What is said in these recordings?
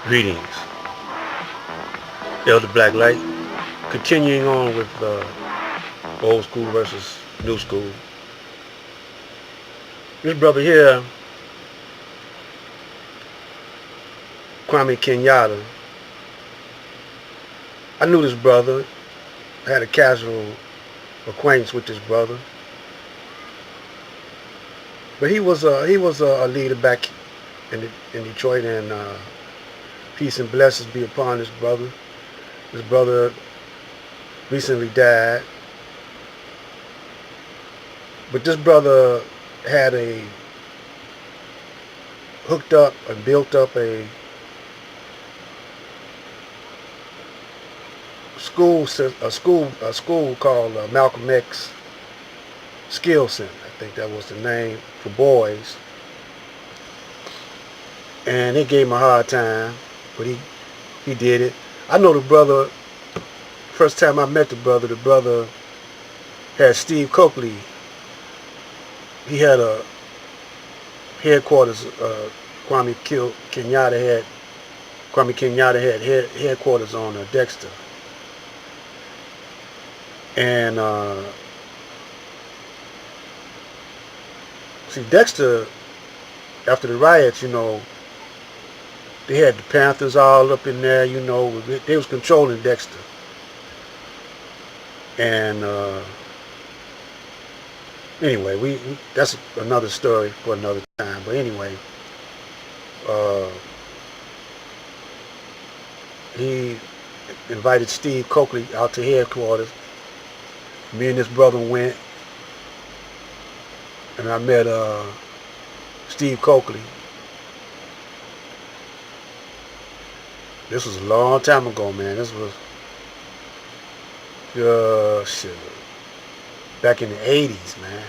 Greetings, Elder Blacklight. Continuing on with old school versus new school. This brother here, Kwame Kenyatta, I knew this brother. I had a casual acquaintance with this brother, but he was a leader back in Detroit, and peace and blessings be upon this brother. This brother recently died, but this brother had a hooked up and built up a school called Malcolm X Skill Center. I think that was the name for boys, and they gave him a hard time, but he did it. I know the brother. First time I met the brother had Steve Coakley. He had a headquarters. Kwame Kenyatta had headquarters on Dexter, and see Dexter after the riots, they had the Panthers all up in there. They was controlling Dexter, and anyway, we that's another story for another time. But anyway, he invited Steve Coakley out to headquarters. Me and this brother went, and I met Steve Coakley. This was a long time ago, man. This was shit, back in the 80s, man.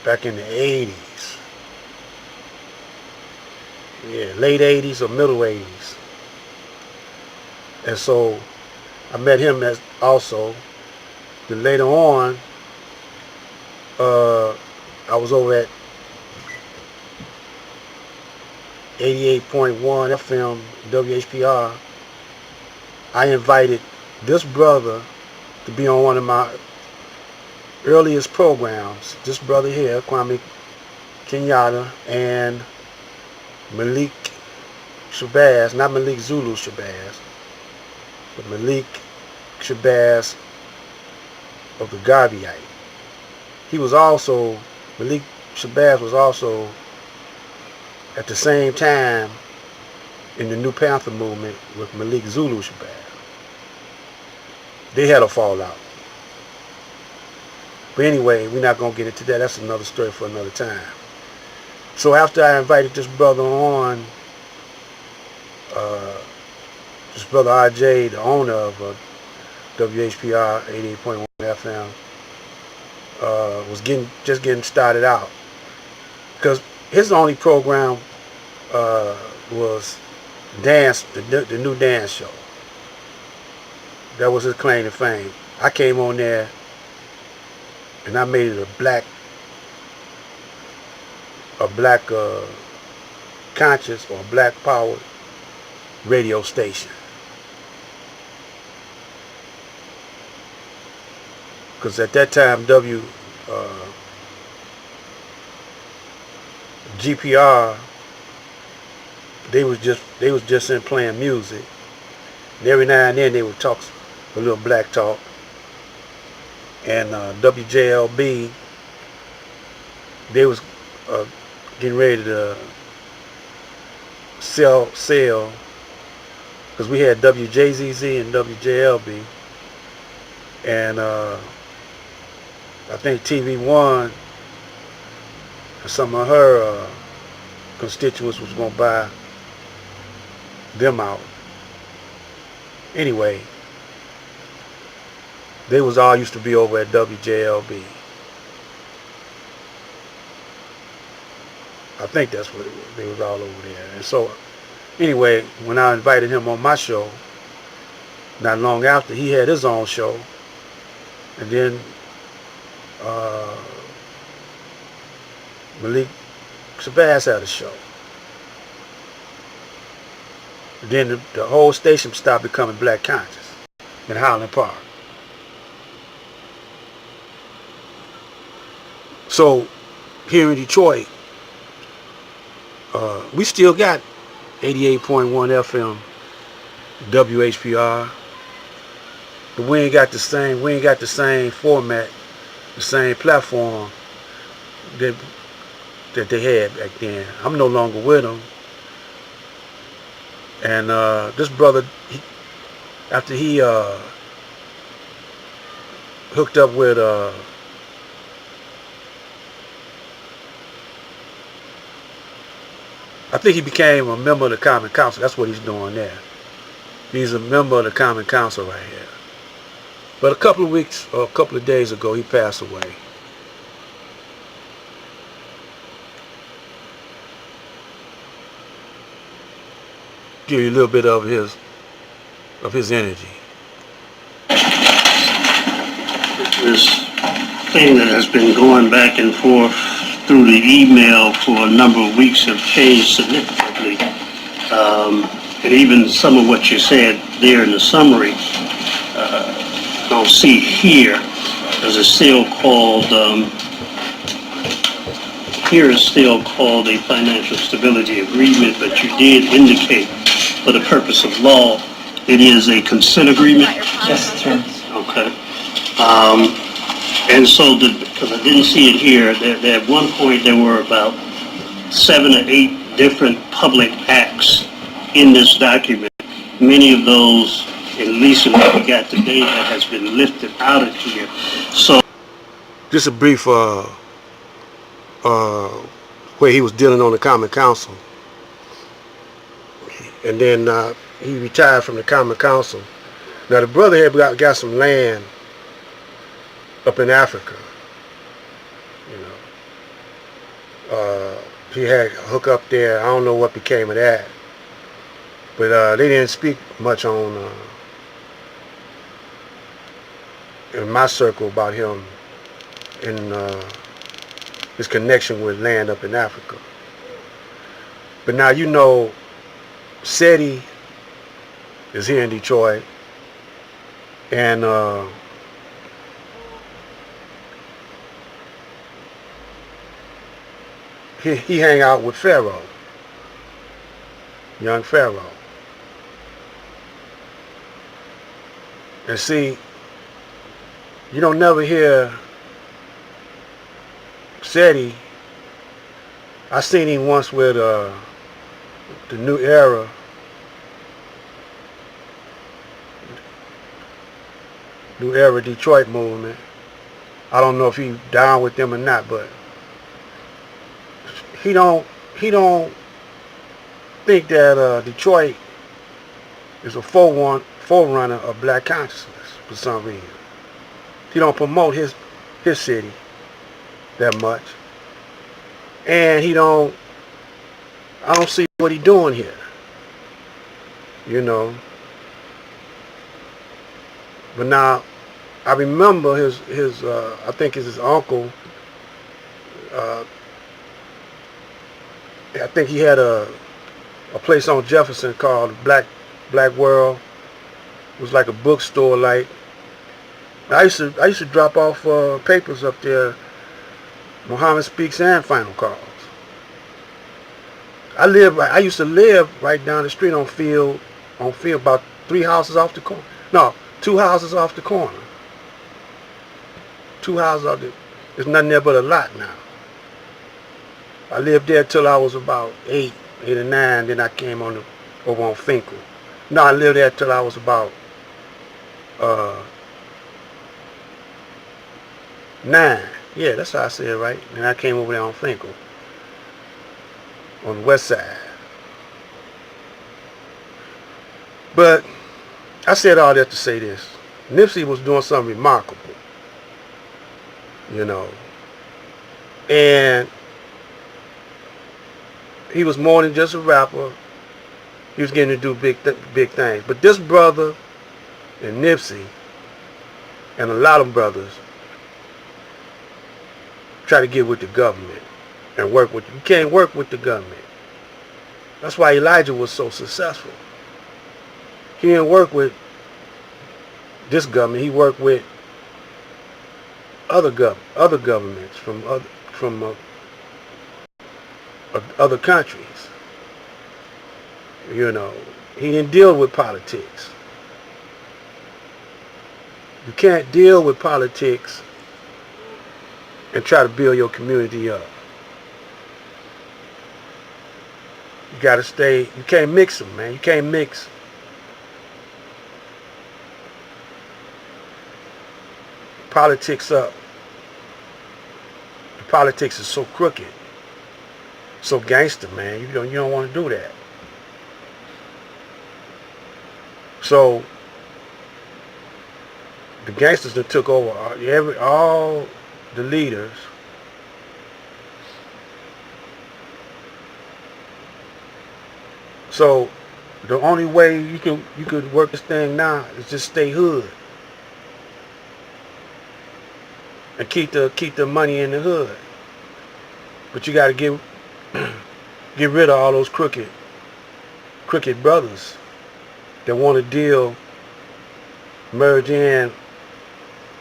Back in the 80s. Yeah, late 80s or middle 80s. And so I met him as also. Then later on, I was over at 88.1 FM WHPR. I invited this brother to be on one of my earliest programs. This brother here, Kwame Kenyatta, and Malik Shabazz, not Malik Zulu Shabazz, but Malik Shabazz of the Garveyite. Malik Shabazz was also at the same time in the New Panther movement with Malik Zulu Shabazz. They had a fallout. But anyway, we're not going to get into that. That's another story for another time. So after I invited this brother on, this brother RJ, the owner of WHPR 88.1 FM, was just getting started out. Because his only program was dance, the new dance show. That was his claim to fame. I came on there and I made it a black conscious or black powered radio station. Because at that time GPR, they was just in playing music. And every now and then they would talk a little black talk. And WJLB, they was getting ready to sell, because we had WJZZ and WJLB, and I think TV1 and some of her constituents was going to buy them out. Anyway, they was all used to be over at WJLB. I think that's what it was. They was all over there. And so, anyway, when I invited him on my show, not long after, he had his own show. And then Malik Shabazz had a show. Then the whole station started becoming black conscious in Highland Park. So here in Detroit, we still got 88.1 FM WHPR, but we ain't got the same format, the same platform that they had back then. I'm no longer with them. And this brother, after he hooked up with I think he became a member of the Common Council. That's what he's doing there. He's a member of the Common Council right here. But a couple of weeks or a couple of days ago, he passed away. Give you a little bit of his energy. This thing that has been going back and forth through the email for a number of weeks have changed significantly. And even some of what you said there in the summary, I don't see here. There's a still called, here is still called a financial stability agreement, but you did indicate for the purpose of law, it is a consent agreement? Yes, that's right. Okay. And so, because I didn't see it here, at one point there were about 7 or 8 different public acts in this document. Many of those, at least in what we got today, that has been lifted out of here. So, Just a brief where he was dealing on the Common Council. And then he retired from the Common Council. Now the brother had got some land up in Africa. You know, he had a hook up there. I don't know what became of that, but they didn't speak much on in my circle about him and his connection with land up in Africa. But now you know, SETI is here in Detroit, and he hang out with Pharaoh, young Pharaoh. And see, you don't never hear SETI. I seen him once with the New Era. New Era Detroit movement. I don't know if he down with them or not, but he don't think that Detroit is a forerunner of black consciousness for some reason. He don't promote his city that much, and I don't see what he doing here. You know. But now, I remember his I think it's his uncle. I think he had a place on Jefferson called Black World. It was like a bookstore. Like I used to drop off papers up there. Muhammad Speaks and Final Calls. I used to live right down the street on Field, about 3 houses off the corner. No, 2 houses off the corner. 2 houses off the. There's nothing there but a lot now. I lived there till I was about 8 or 9. Then I came over on Finkel. No, I lived there till I was about 9. Yeah, that's how I said it right. And I came over there on Finkel, on the west side. But I said all that to say this. Nipsey was doing something remarkable. You know. And he was more than just a rapper. He was getting to do big things. But this brother and Nipsey and a lot of brothers try to get with the government and work with. You can't work with the government. That's why Elijah was so successful. He didn't work with this government. He worked with other governments from other countries. You know, he didn't deal with politics. You can't deal with politics and try to build your community up. You gotta stay. You can't mix them, man. You can't mix politics up. The politics is so crooked, so gangster, man. You don't want to do that. So the gangsters that took over all the leaders. So the only way you could work this thing now is just stay hood and keep the money in the hood. But you got to get rid of all those crooked brothers that want to deal, merge in,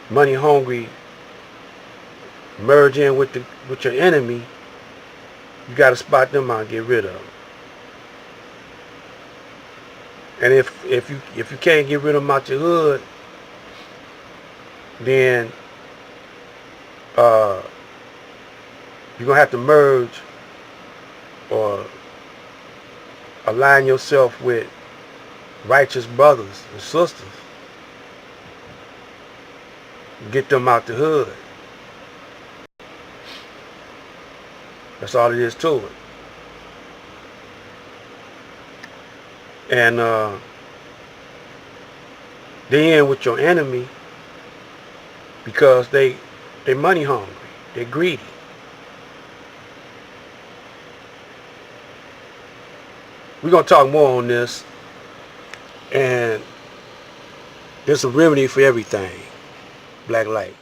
money hungry, merge in with your enemy. You got to spot them out and get rid of them. And if you can't get rid of them out your hood, then you're gonna have to merge or align yourself with righteous brothers and sisters. Get them out the hood. That's all it is to it. And they in with your enemy because they money hungry. They're greedy. We're going to talk more on this. And there's a remedy for everything. Black light.